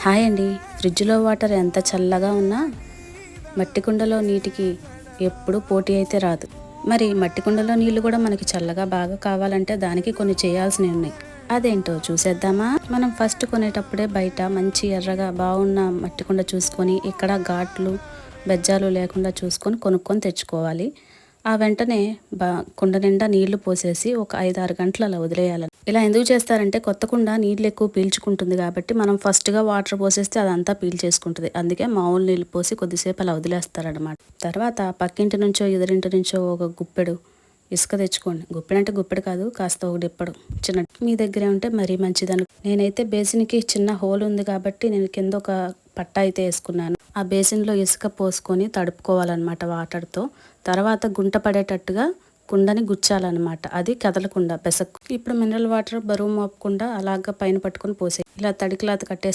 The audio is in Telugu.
హాయ్ అండి. ఫ్రిడ్జ్లో వాటర్ ఎంత చల్లగా ఉన్నా మట్టి కుండలో నీటికి ఎప్పుడు పోటీ అయితే రాదు. మరి మట్టి కుండలో నీళ్లు కూడా మనకి చల్లగా బాగా కావాలంటే దానికి కొన్ని చేయాల్సినవి ఉన్నాయి. అదేంటో చూసేద్దామా? మనం ఫస్ట్ కొనేటప్పుడే బయట మంచి ఎర్రగా బాగున్న మట్టి కుండ చూసుకొని ఇక్కడ ఘాట్లు బెజ్జాలు లేకుండా చూసుకొని కొనుక్కొని తెచ్చుకోవాలి. ఆ వెంటనే కుండ నిండా నీళ్లు పోసేసి ఒక 5-6 గంటలు అలా వదిలేయాలి. ఇలా ఎందుకు చేస్తారంటే కొత్త కుండ నీళ్ళు ఎక్కువ పీల్చుకుంటుంది కాబట్టి మనం ఫస్ట్గా వాటర్ పోసేస్తే అదంతా పీల్చేసుకుంటుంది. అందుకే మామూలు నీళ్ళు పోసి కొద్దిసేపు అలా వదిలేస్తారనమాట. తర్వాత పక్కింటి నుంచో ఎదురింటి నుంచో ఒక గుప్పెడు ఇసుక తెచ్చుకోండి. గుప్పెడు అంటే గుప్పెడు కాదు, కాస్త ఒక డిప్పడు చిన్న మీ దగ్గరే ఉంటే మరీ మంచిదని. నేనైతే బేసిన్కి చిన్న హోల్ ఉంది కాబట్టి నేను కింద ఒక పట్ట అయితే వేసుకున్నాను. ఆ బేసిన్లో ఇసుక పోసుకొని తడుపుకోవాలన్నమాట వాటర్తో. తర్వాత గుంట పడేటట్టుగా కుండని గుచ్చాలన్నమాట. అది కదలకుండా బెసక్కు. ఇప్పుడు మినరల్ వాటర్ బరువు మోపకుండా అలాగా పైన పట్టుకొని పోసే ఇలా తడి క్లాత్ కట్టేసి